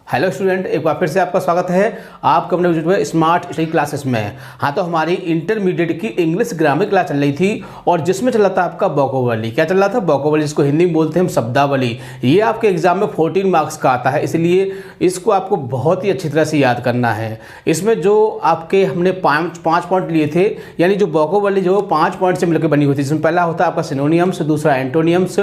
Hello student, एक बार फिर से आपका स्वागत है आपका अपने यूट्यूब स्मार्ट स्टडी क्लासेस में। हाँ, तो हमारी इंटरमीडिएट की इंग्लिश ग्रामर क्लास चल रही थी और जिसमें चल रहा था आपका वोकैबुलरी। क्या चल रहा था? वोकैबुलरी, जिसको हिंदी में बोलते हैं हम शब्दावली। ये आपके एग्जाम में 14 मार्क्स का आता है, इसलिए इसको आपको बहुत ही अच्छी तरह से याद करना है। इसमें जो आपके हमने पाँच पॉइंट लिए थे, यानी जो वोकैबुलरी जो 5 पॉइंट से मिलकर बनी होती है, जिसमें पहला होता है आपका सिनोनियम्स, दूसरा एंटोनियम्स,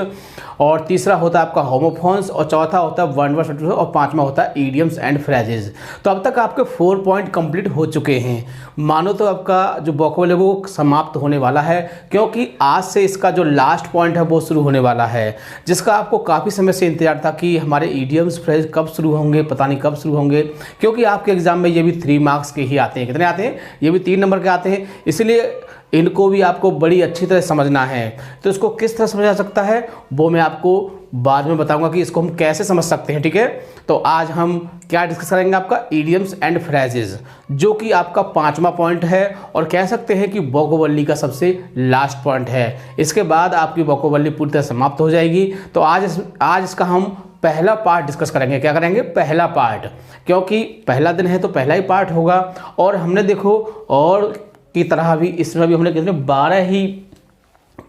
और तीसरा होता है आपका होमोफोन्स, और चौथा होता है वन वर्ड, और पांचवा होता है इडियम्स एंड फ्रेजेस। तो अब तक आपके 4 पॉइंट कंप्लीट हो चुके हैं। मानो तो आपका जो वोकैबुलरी वो समाप्त होने वाला है, क्योंकि आज से इसका जो लास्ट पॉइंट है वो शुरू होने वाला है, जिसका आपको काफ़ी समय से इंतजार था कि हमारे इडियम्स फ्रेज कब शुरू होंगे, पता नहीं कब शुरू होंगे, क्योंकि आपके एग्जाम में ये भी 3 मार्क्स के ही आते हैं। कितने आते हैं? ये भी 3 नंबर के आते हैं, इसलिए इनको भी आपको बड़ी अच्छी तरह समझना है। तो इसको किस तरह समझा जा सकता है वो मैं आपको बाद में बताऊंगा कि इसको हम कैसे समझ सकते हैं। ठीक है, तो आज हम क्या डिस्कस करेंगे? आपका इडियम्स एंड फ्रेजेस, जो कि आपका 5वां पॉइंट है और कह सकते हैं कि वोकैबुलरी का सबसे लास्ट पॉइंट है। इसके बाद आपकी वोकैबुलरी पूरी तरह समाप्त हो जाएगी। तो आज इसका हम पहला पार्ट डिस्कस करेंगे। क्या करेंगे? पहला पार्ट, क्योंकि पहला दिन है तो पहला ही पार्ट होगा। और हमने देखो और की तरह भी इसमें भी हमने कितने 12 ही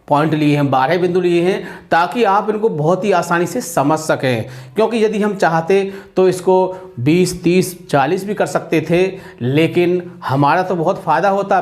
पॉइंट लिए हैं, 12 बिंदु लिए हैं, ताकि आप इनको बहुत ही आसानी से समझ सकें। क्योंकि यदि हम चाहते तो इसको 20, 30, 40 भी कर सकते थे, लेकिन हमारा तो बहुत फ़ायदा होता,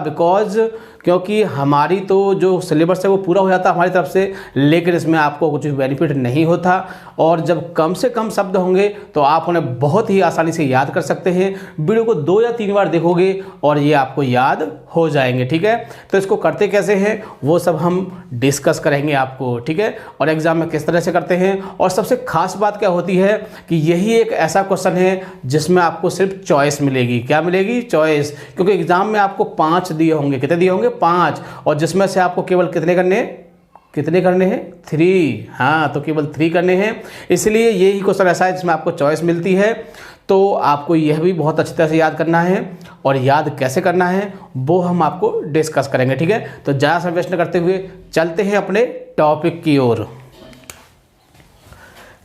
क्योंकि हमारी तो जो सिलेबस है वो पूरा हो जाता हमारी तरफ से, लेकिन इसमें आपको कुछ बेनिफिट नहीं होता। और जब कम से कम शब्द होंगे तो आप उन्हें बहुत ही आसानी से याद कर सकते हैं। वीडियो को 2 या 3 बार देखोगे और ये आपको याद हो जाएंगे। ठीक है, तो इसको करते कैसे हैं वो सब हम डिस्कस करेंगे आपको। ठीक है, और एग्जाम में किस तरह से करते हैं। और सबसे खास बात क्या होती है कि यही एक ऐसा क्वेश्चन है जिसमें आपको सिर्फ चॉइस मिलेगी। क्या मिलेगी? चॉइस। क्योंकि एग्जाम में आपको 5 दिए होंगे। कितने दिए होंगे? 5, और जिसमें से आपको केवल कितने करने हैं? 3। हाँ, तो केवल 3 करने हैं, इसलिए यही क्वेश्चन ऐसा है जिसमें आपको चॉइस मिलती है। तो आपको यह भी बहुत अच्छी तरह से याद करना है, और याद कैसे करना है वो हम आपको डिस्कस करेंगे। ठीक है, तो ज़्यादा समय वेस्ट न करते हुए चलते हैं अपने टॉपिक की ओर।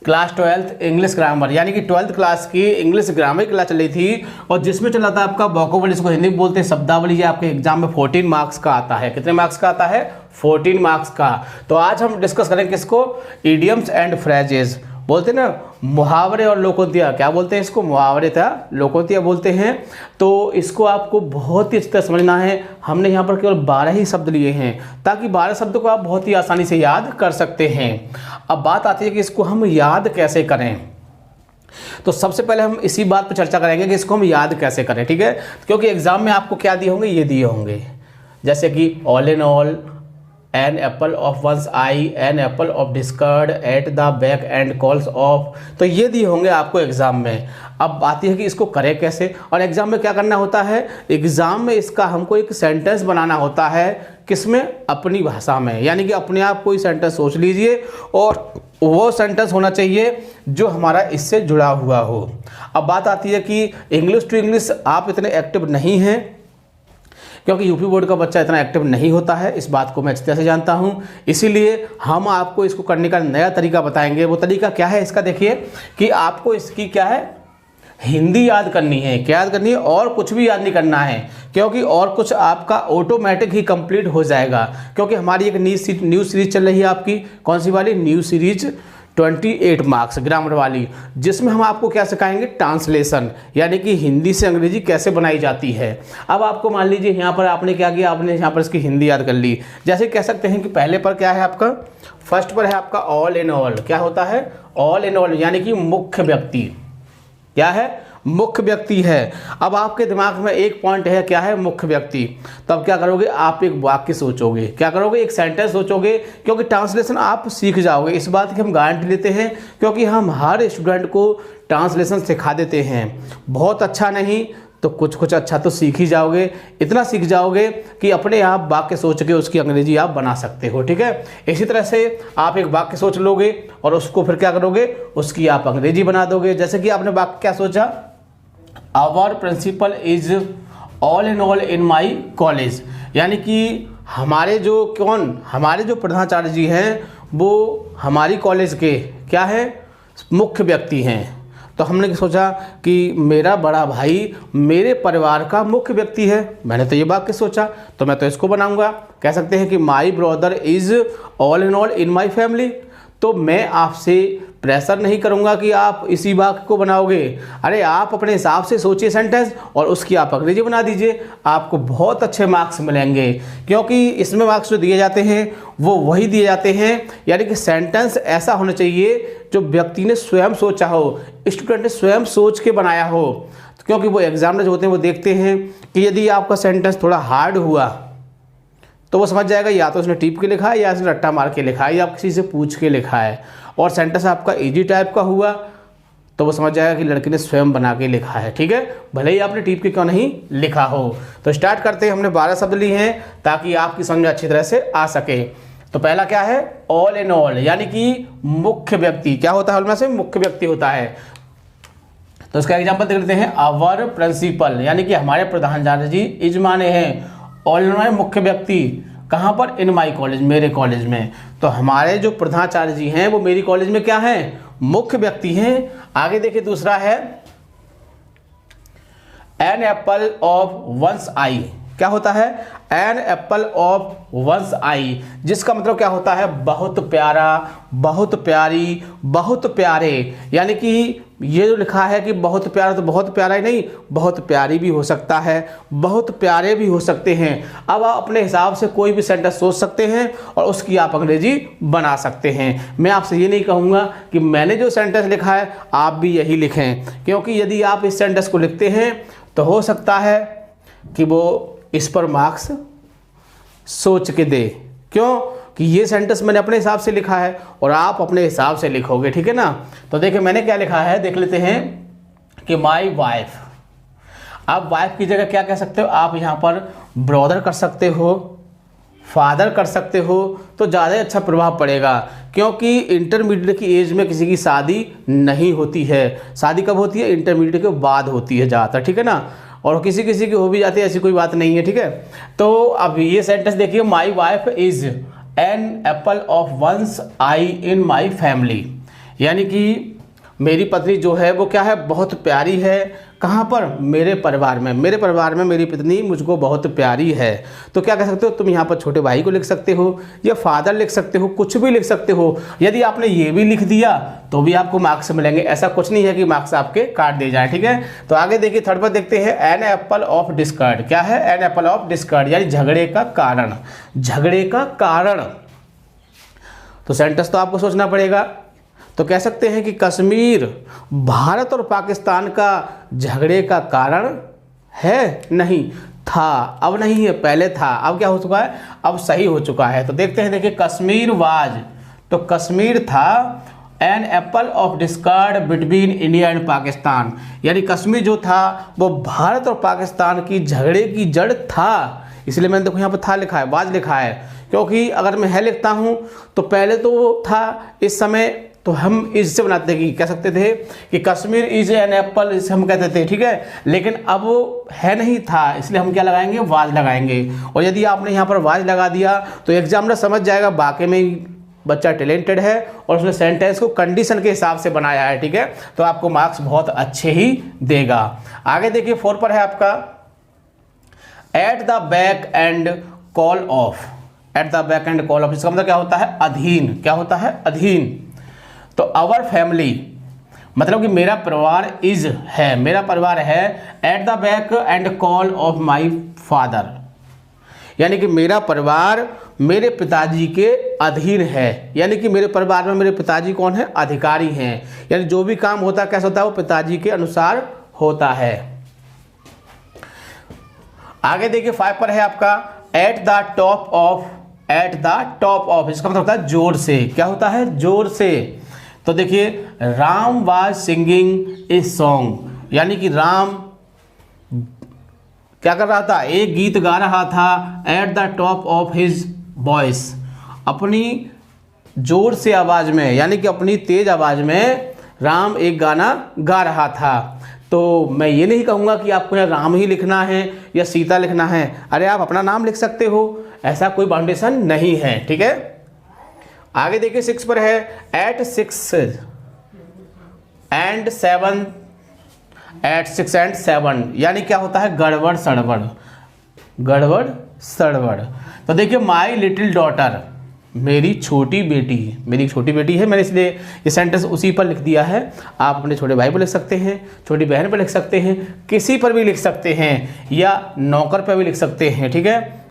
क्लास 12th इंग्लिश ग्रामर, यानी कि 12th क्लास की इंग्लिश ग्रामर की क्लास चल रही थी, और जिसमें चल रहा था आपका वोकैबुलरी, जिसको हिंदी में बोलते हैं शब्दावली। ये आपके एग्जाम में 14 मार्क्स का आता है। कितने मार्क्स का आता है? 14 मार्क्स का। तो आज हम डिस्कस करेंगे किसको? Idioms and phrases. बोलते हैं ना मुहावरे और लोकोक्तियाँ। क्या बोलते हैं इसको? मुहावरे था लोकोक्तियाँ बोलते हैं। तो इसको आपको बहुत ही अच्छी तरह समझना है। हमने यहाँ पर केवल 12 ही शब्द लिए हैं, ताकि 12 शब्दों को आप बहुत ही आसानी से याद कर सकते हैं। अब बात आती है कि इसको हम याद कैसे करें। तो सबसे पहले हम इसी बात पर चर्चा करेंगे कि इसको हम याद कैसे करें। ठीक है, क्योंकि एग्जाम में आपको क्या दिए होंगे? ये दिए होंगे, जैसे कि all in all, an apple of one's eye, an apple of discord, at the back and calls of. तो ये दिए होंगे आपको एग्जाम में। अब आती है कि इसको करें कैसे, और एग्जाम में क्या करना होता है? एग्जाम में इसका हमको एक सेंटेंस बनाना होता है। किसमें? अपनी भाषा में, यानी कि अपने आप कोई सेंटेंस सोच लीजिए, और वो सेंटेंस होना चाहिए जो हमारा इससे जुड़ा हुआ हो। अब बात आती है कि इंग्लिश टू इंग्लिश आप इतने एक्टिव नहीं हैं, क्योंकि यूपी बोर्ड का बच्चा इतना एक्टिव नहीं होता है। इस बात को मैं अच्छी तरह से जानता हूं, इसीलिए हम आपको इसको करने का नया तरीका बताएंगे। वो तरीका क्या है इसका? देखिए कि आपको इसकी क्या है? हिंदी याद करनी है। क्या याद करनी है? और कुछ भी याद नहीं करना है, क्योंकि और कुछ आपका ऑटोमेटिक ही कंप्लीट हो जाएगा। क्योंकि हमारी एक न्यू सीरीज चल रही है आपकी। कौन सी वाली? न्यू सीरीज 28 मार्क्स ग्रामर वाली, जिसमें हम आपको क्या सिखाएंगे? ट्रांसलेशन, यानी कि हिंदी से अंग्रेजी कैसे बनाई जाती है। अब आपको मान लीजिए यहाँ पर आपने क्या किया? आपने यहाँ पर इसकी हिंदी याद कर ली। जैसे कह सकते हैं कि पहले पर क्या है आपका? फर्स्ट पर है आपका ऑल इन ऑल। क्या होता है? ऑल इन ऑल, यानी कि मुख्य व्यक्ति। क्या है? मुख्य व्यक्ति है। अब आपके दिमाग में एक पॉइंट है, क्या है? मुख्य व्यक्ति। तब क्या करोगे? आप एक वाक्य सोचोगे। क्या करोगे? एक सेंटेंस सोचोगे, क्योंकि ट्रांसलेशन आप सीख जाओगे। इस बात की हम गारंटी लेते हैं, क्योंकि हम हर स्टूडेंट को ट्रांसलेशन सिखा देते हैं। बहुत अच्छा नहीं तो कुछ अच्छा तो सीख ही जाओगे। इतना सीख जाओगे कि अपने आप वाक्य सोच के उसकी अंग्रेजी आप बना सकते हो। ठीक है, इसी तरह से आप एक वाक्य सोच लोगे और उसको फिर क्या करोगे? उसकी आप अंग्रेजी बना दोगे। जैसे कि आपने वाक्य क्या सोचा? Our principal is all in all in my college, यानी कि हमारे जो प्रधानाचार्य जी हैं वो हमारी कॉलेज के क्या है? मुख्य व्यक्ति हैं। तो हमने सोचा कि मेरा बड़ा भाई मेरे परिवार का मुख्य व्यक्ति है, मैंने तो ये वाक्य सोचा, तो मैं तो इसको बनाऊंगा। कह सकते हैं कि my brother is all in all in my family. तो मैं आपसे प्रेशर नहीं करूंगा कि आप इसी वाक्य को बनाओगे, अरे आप अपने हिसाब से सोचिए सेंटेंस और उसकी आप अंग्रेजी बना दीजिए, आपको बहुत अच्छे मार्क्स मिलेंगे। क्योंकि इसमें मार्क्स जो दिए जाते हैं वो वही दिए जाते हैं, यानी कि सेंटेंस ऐसा होना चाहिए जो व्यक्ति ने स्वयं सोचा हो, स्टूडेंट ने स्वयं सोच के बनाया हो। क्योंकि वो एग्जामिनर जो होते हैं वो देखते हैं कि यदि आपका सेंटेंस थोड़ा हार्ड हुआ तो वो समझ जाएगा या तो उसने टिप के लिखा है या उसने रट्टा मार के लिखा है या किसी से पूछ के लिखा है। और सेंटेंस आपका इजी टाइप का हुआ तो वो समझ जाएगा कि लड़के ने स्वयं बना के लिखा है, ठीक है, भले ही आपने टिप के क्यों नहीं लिखा हो। तो स्टार्ट करते हैं। हमने 12 शब्द लिए हैं ताकि आपकी समझ अच्छी तरह से आ सके। तो पहला क्या है, ऑल इन ऑल, यानी कि मुख्य व्यक्ति। क्या होता है उनमें से, मुख्य व्यक्ति होता है। तो इसका एग्जाम्पल देख लेते हैं, आवर प्रिंसिपल, यानी कि हमारे प्रधानाचार्य जी, इज माने हैं ऑल इन ऑल मुख्य व्यक्ति, कहाँ पर, इन माई कॉलेज, मेरे कॉलेज में। तो हमारे जो प्रधानाचार्य जी हैं वो मेरी कॉलेज में क्या हैं, मुख्य व्यक्ति हैं। आगे देखिए दूसरा है, an apple of one's eye. क्या होता है, an apple of one's eye, जिसका मतलब क्या होता है, बहुत प्यारा, बहुत प्यारी, बहुत प्यारे। यानी कि ये जो लिखा है कि बहुत प्यारा, तो बहुत प्यारा ही नहीं, बहुत प्यारी भी हो सकता है, बहुत प्यारे भी हो सकते हैं। अब आप अपने हिसाब से कोई भी सेंटेंस सोच सकते हैं और उसकी आप अंग्रेजी बना सकते हैं। मैं आपसे ये नहीं कहूँगा कि मैंने जो सेंटेंस लिखा है आप भी यही लिखें, क्योंकि यदि आप इस सेंटेंस को लिखते हैं तो हो सकता है कि वो इस पर मार्क्स सोच के दे। क्यों कि ये सेंटेंस मैंने अपने हिसाब से लिखा है और आप अपने हिसाब से लिखोगे, ठीक है ना। तो देखिए मैंने क्या लिखा है, देख लेते हैं कि माई वाइफ। आप वाइफ की जगह क्या कह सकते हो, आप यहाँ पर ब्रदर कर सकते हो, फादर कर सकते हो, तो ज़्यादा अच्छा प्रभाव पड़ेगा। क्योंकि इंटरमीडिएट की एज में किसी की शादी नहीं होती है, शादी कब होती है, इंटरमीडिएट के बाद होती है ज़्यादातर, ठीक है ना। और किसी किसी की हो भी जाती है, ऐसी कोई बात नहीं है, ठीक है। तो अब ये सेंटेंस देखिए, my wife is an apple of one's eye in my family, यानी कि मेरी पत्नी जो है वो क्या है, बहुत प्यारी है। कहाँ पर, मेरे परिवार में, मेरे परिवार में मेरी पत्नी मुझको बहुत प्यारी है। तो क्या कह सकते हो, तुम यहाँ पर छोटे भाई को लिख सकते हो या फादर लिख सकते हो, कुछ भी लिख सकते हो। यदि आपने ये भी लिख दिया तो भी आपको मार्क्स मिलेंगे, ऐसा कुछ नहीं है कि मार्क्स आपके काट दिए जाए, ठीक है। तो आगे देखिए थर्ड पर देखते हैं, एन एप्पल ऑफ डिस्कॉर्ड। क्या है, एन एप्पल ऑफ डिस्कॉर्ड, यानी झगड़े का कारण, झगड़े का कारण। तो सेंटेंस तो आपको सोचना पड़ेगा। तो कह सकते हैं कि कश्मीर भारत और पाकिस्तान का झगड़े का कारण है, नहीं था, अब नहीं है, पहले था, अब क्या हो चुका है, अब सही हो चुका है। तो देखते हैं, देखिए कश्मीर वाज, तो कश्मीर था an apple of discord between India and Pakistan, यानी कश्मीर जो था वो भारत और पाकिस्तान की झगड़े की जड़ था। इसलिए मैंने देखो यहाँ पर था लिखा है, वाज लिखा है, क्योंकि अगर मैं है लिखता हूँ तो पहले तो वो था, इस समय तो हम इससे बनाते कि कह सकते थे कि कश्मीर इज एन एप्पल, इसे हम कहते थे, ठीक है। लेकिन अब वो है नहीं था, इसलिए हम क्या लगाएंगे, वाज लगाएंगे। और यदि आपने यहाँ पर वाज लगा दिया तो एग्जामिनर समझ जाएगा वाकई में बच्चा टैलेंटेड है और उसने सेंटेंस को कंडीशन के हिसाब से बनाया है, ठीक है। तो आपको मार्क्स बहुत अच्छे ही देगा। आगे देखिए 4 पर है आपका, eight the back and call of. Eight the back and call of, इसका मतलब क्या होता है, अधीन। क्या होता है, अधीन। तो आवर फैमिली मतलब कि मेरा परिवार इज है, मेरा परिवार है eight the back and call of my father, यानी कि मेरा परिवार मेरे पिताजी के अधीन है। यानी कि मेरे परिवार में मेरे पिताजी कौन है, अधिकारी हैं, यानी जो भी काम होता है कैसा होता है, वो पिताजी के अनुसार होता है। आगे देखिए 5 पर है आपका, at the top of. At the top of इसका मतलब होता है जोर से। क्या होता है, जोर से। तो देखिए Ram was singing a song, यानी कि राम क्या कर रहा था, एक गीत गा रहा था at the top of his voice, अपनी जोर से आवाज में, यानी कि अपनी तेज आवाज में राम एक गाना गा रहा था। तो मैं ये नहीं कहूँगा कि आपको यहाँ राम ही लिखना है या सीता लिखना है, अरे आप अपना नाम लिख सकते हो, ऐसा कोई बाउंडेशन नहीं है, ठीक है। आगे देखिए 6 पर है, एट 6 एंड 7 एट 6 एंड 7, यानी क्या होता है गड़बड़ सड़बड़, गड़बड़ सड़बड़। तो देखिए माई लिटिल डॉटर, मेरी छोटी बेटी, मेरी छोटी बेटी है, मैंने इसलिए ये सेंटेंस उसी पर लिख दिया है। आप अपने छोटे भाई पर लिख सकते हैं, छोटी बहन पर लिख सकते हैं, किसी पर भी लिख सकते हैं, या नौकर पर भी लिख सकते हैं, ठीक है,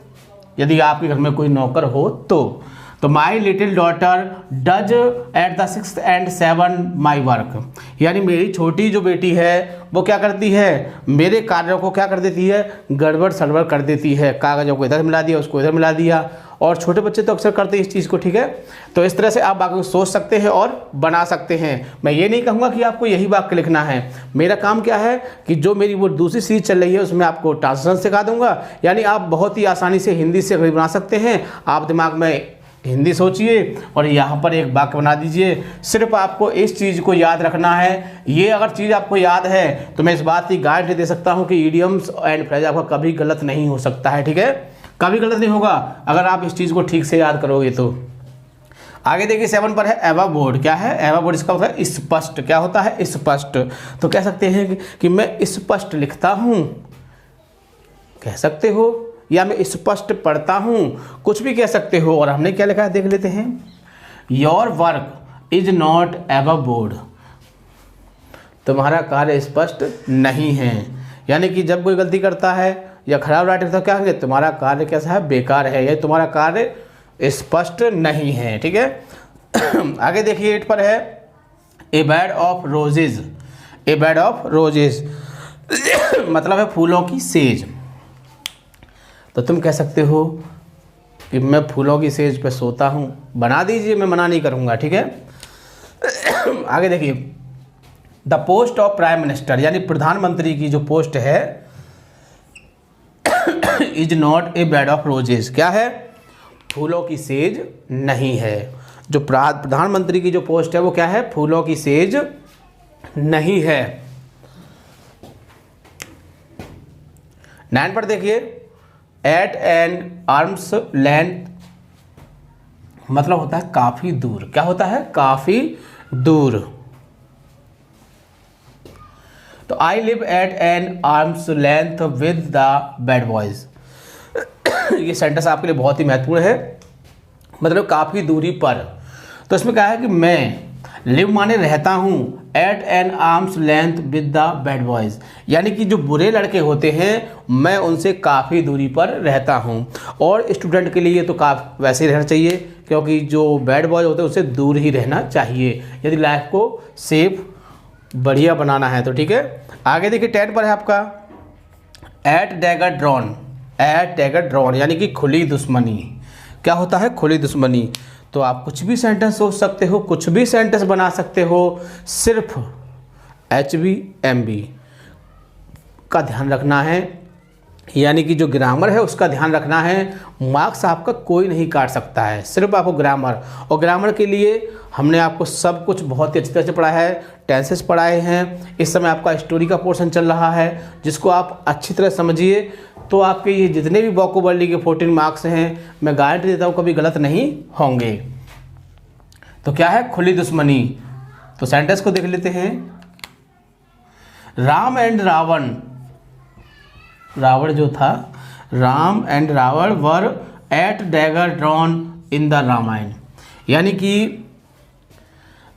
यदि आपके घर में कोई नौकर हो तो my little daughter does at the 6th and 7 my work, यानी मेरी छोटी जो बेटी है वो क्या करती है, मेरे कार्यों को क्या कर देती है, गड़बड़ सड़बड़ कर देती है, कागज़ों को इधर मिला दिया, उसको इधर मिला दिया, और छोटे बच्चे तो अक्सर करते हैं इस चीज़ को, ठीक है। तो इस तरह से आप वाक्य को सोच सकते हैं और बना सकते हैं। मैं ये नहीं कहूँगा कि आपको यही वाक्य लिखना है, मेरा काम क्या है कि जो मेरी वो दूसरी सीरीज चल रही है उसमें आपको ट्रांसलेशन सिखा दूंगा, यानी आप बहुत ही आसानी से हिंदी से बना सकते हैं। आप दिमाग में हिंदी सोचिए और यहाँ पर एक वाक्य बना दीजिए। सिर्फ आपको इस चीज़ को याद रखना है, ये अगर चीज़ आपको याद है तो मैं इस बात की गारंटी दे सकता हूँ कि इडियम्स एंड फ्रेज आपका कभी गलत नहीं हो सकता है, ठीक है, कभी गलत नहीं होगा अगर आप इस चीज़ को ठीक से याद करोगे तो। आगे देखिए 7 पर है एवा बोर्ड। क्या है एवा बोर्ड? इसका होता है स्पष्ट। क्या होता है? स्पष्ट। तो कह सकते हैं कि मैं स्पष्ट लिखता हूँ, कह सकते हो, या मैं स्पष्ट पढ़ता हूँ, कुछ भी कह सकते हो। और हमने क्या लिखा है देख लेते हैं, your work is not above board, तुम्हारा कार्य स्पष्ट नहीं है, यानी कि जब कोई गलती करता है या खराब राइटिंग तो क्या कहेंगे, तुम्हारा कार्य कैसा है, बेकार है, या तुम्हारा कार्य स्पष्ट नहीं है, ठीक है। आगे देखिए 8 पर है a bed of roses. A bed of roses मतलब है फूलों की सेज। तो तुम कह सकते हो कि मैं फूलों की सेज पे सोता हूँ, बना दीजिए, मैं मना नहीं करूँगा, ठीक है। आगे देखिए the post of prime minister, यानी प्रधानमंत्री की जो पोस्ट है is not a bed of roses. क्या है? फूलों की सेज नहीं है। जो प्रधानमंत्री की जो पोस्ट है वो क्या है? फूलों की सेज नहीं है। 9 पर देखिए एट एन आर्म्स लेंथ मतलब होता है काफी दूर। क्या होता है? काफी दूर। तो I live at an arm's length with the bad boys. ये सेंटेंस आपके लिए बहुत ही महत्वपूर्ण है, मतलब काफ़ी दूरी पर। तो इसमें क्या है कि मैं लिव माने रहता हूँ, at an arm's length with the bad boys, यानी कि जो बुरे लड़के होते हैं मैं उनसे काफ़ी दूरी पर रहता हूँ। और स्टूडेंट के लिए तो काफ़ी वैसे ही रहना चाहिए, क्योंकि जो बैड बॉयज होते हैं उससे दूर ही रहना चाहिए यदि लाइफ को सेफ बढ़िया बनाना है तो, ठीक है। आगे देखिए 10 पर है आपका at dagger drawn. At dagger drawn यानी कि खुली दुश्मनी। क्या होता है? खुली दुश्मनी। तो आप कुछ भी सेंटेंस सोच सकते हो, कुछ भी सेंटेंस बना सकते हो, सिर्फ HB MB का ध्यान रखना है, यानी कि जो ग्रामर है उसका ध्यान रखना है। मार्क्स आपका कोई नहीं काट सकता है, सिर्फ आपको ग्रामर। और ग्रामर के लिए हमने आपको सब कुछ बहुत ही अच्छी तरह से पढ़ाया है, टेंसेस पढ़ाए हैं। इस समय आपका स्टोरी का पोर्शन चल रहा है जिसको आप अच्छी तरह समझिए, तो आपके ये जितने भी वोकैबुलरी के 14 मार्क्स हैं मैं गारंटी देता हूँ कभी गलत नहीं होंगे। तो क्या है? खुली दुश्मनी। तो सेंटेंस को देख लेते हैं। राम एंड रावण, रावण जो था, Ram and Ravan were at dagger drawn in the Ramayana, यानी कि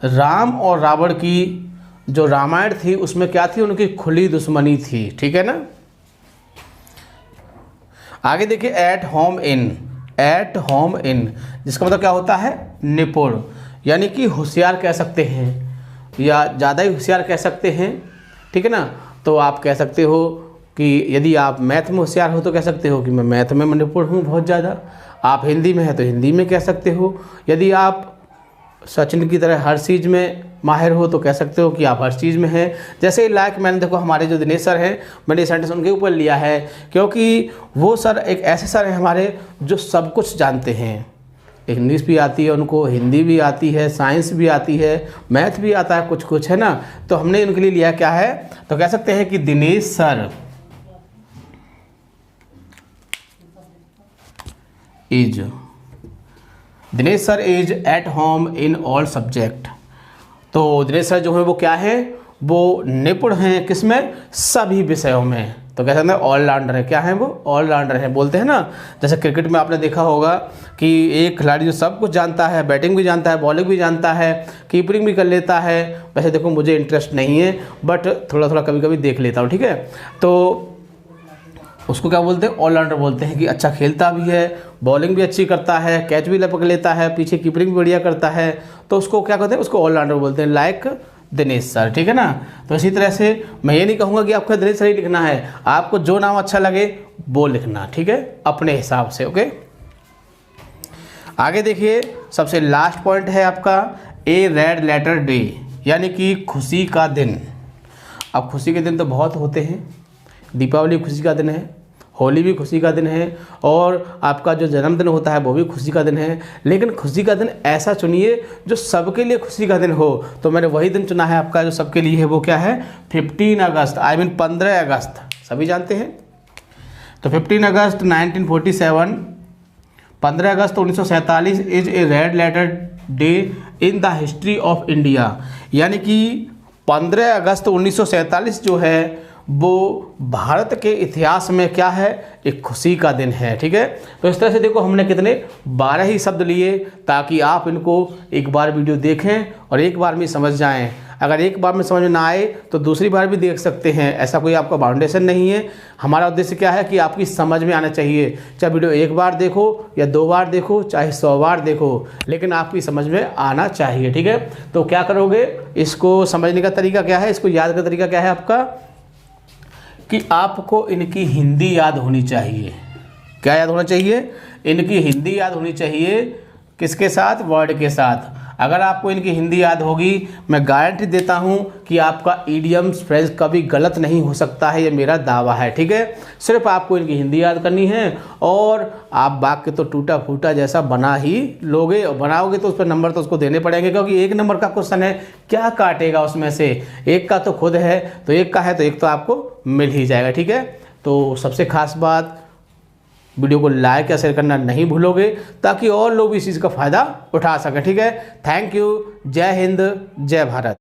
राम और रावण की जो रामायण थी उसमें क्या थी? उनकी खुली दुश्मनी थी, ठीक है ना। आगे देखिए at home in. At home in जिसका मतलब क्या होता है? निपुण, यानी कि होशियार कह सकते हैं या ज़्यादा ही होशियार कह सकते हैं, ठीक है ना। तो आप कह सकते हो कि यदि आप मैथ में होशियार हो तो कह सकते हो कि मैं मैथ में निपुण हूँ बहुत ज़्यादा। आप हिंदी में है तो हिंदी में कह सकते हो। यदि आप सचिन की तरह हर चीज़ में माहिर हो तो कह सकते हो कि आप हर चीज़ में हैं। जैसे लाइक मैंने देखो हमारे जो दिनेश सर हैं, मैंने सेंटेंस उनके ऊपर लिया है क्योंकि वो सर एक ऐसे सर हैं हमारे जो सब कुछ जानते हैं। इंग्लिश भी आती है उनको, हिंदी भी आती है, साइंस भी आती है, मैथ भी आता है, कुछ कुछ है ना। तो हमने उनके लिए लिया क्या है? तो कह सकते हैं कि Dinesh sir is at home in all subject. तो दिनेश सर जो है वो क्या है, वो निपुण हैं किसमें, सभी विषयों में। तो कह सकते हैं ऑलराउंडर है। क्या है वो, ऑलराउंडर है। बोलते हैं ना, जैसे क्रिकेट में आपने देखा होगा कि एक खिलाड़ी जो सब कुछ जानता है, बैटिंग भी जानता है, बॉलिंग भी जानता है, कीपरिंग भी कर लेता है। वैसे देखो मुझे इंटरेस्ट नहीं है, बट थोड़ा थोड़ा कभी कभी देख लेता हूँ, ठीक है। तो उसको क्या बोलते हैं, ऑलराउंडर बोलते हैं कि अच्छा खेलता भी है, बॉलिंग भी अच्छी करता है, कैच भी पकड़ लेता है, पीछे कीपरिंग भी बढ़िया करता है, तो उसको क्या कहते हैं, उसको ऑलराउंडर बोलते हैं, लाइक दिनेश सर, ठीक है ना। तो इसी तरह से मैं ये नहीं कहूँगा कि आपका दिनेश सर ही लिखना है, आपको जो नाम अच्छा लगे वो लिखना, ठीक है, अपने हिसाब से। ओके, आगे देखिए, सबसे लास्ट पॉइंट है आपका ए रेड लेटर डे, यानी कि खुशी का दिन। अब खुशी के दिन तो बहुत होते हैं, दीपावली खुशी का दिन है, होली भी खुशी का दिन है, और आपका जो जन्मदिन होता है वो भी खुशी का दिन है। लेकिन खुशी का दिन ऐसा चुनिए जो सबके लिए खुशी का दिन हो। तो मैंने वही दिन चुना है आपका जो सबके लिए है, वो क्या है, 15 अगस्त, आई मीन 15 अगस्त, सभी जानते हैं। तो 15 अगस्त 1947, 15 अगस्त 1947 is a red letter day in the history of India, यानी कि 15 अगस्त 1947 जो है वो भारत के इतिहास में क्या है, एक खुशी का दिन है, ठीक है। तो इस तरह से देखो हमने कितने 12 ही शब्द लिए, ताकि आप इनको एक बार वीडियो देखें और एक बार में समझ जाएं। अगर एक बार में समझ में ना आए तो दूसरी बार भी देख सकते हैं, ऐसा कोई आपका बाउंडेशन नहीं है। हमारा उद्देश्य क्या है कि आपकी समझ में आना चाहिए, चाहे वीडियो एक बार देखो या 2 बार देखो, चाहे 100 बार देखो, लेकिन आपकी समझ में आना चाहिए, ठीक है। तो क्या करोगे, इसको समझने का तरीका क्या है, इसको याद का तरीका क्या है आपका, कि आपको इनकी हिंदी याद होनी चाहिए। क्या याद होना चाहिए, इनकी हिंदी याद होनी चाहिए, किसके साथ, वर्ड के साथ। अगर आपको इनकी हिंदी याद होगी, मैं गारंटी देता हूं कि आपका इडियम्स फ्रेज कभी गलत नहीं हो सकता है, ये मेरा दावा है, ठीक है। सिर्फ आपको इनकी हिंदी याद करनी है और आप वाक्य तो टूटा फूटा जैसा बना ही लोगे, और बनाओगे तो उस पर नंबर तो उसको देने पड़ेंगे, क्योंकि 1 नंबर का क्वेश्चन है, क्या काटेगा उसमें से, एक का तो खुद है, तो एक का है तो एक तो आपको मिल ही जाएगा, ठीक है। तो सबसे खास बात, वीडियो को लाइक या शेयर करना नहीं भूलोगे, ताकि और लोग इस चीज़ का फ़ायदा उठा सकें, ठीक है। थैंक यू, जय हिंद, जय भारत।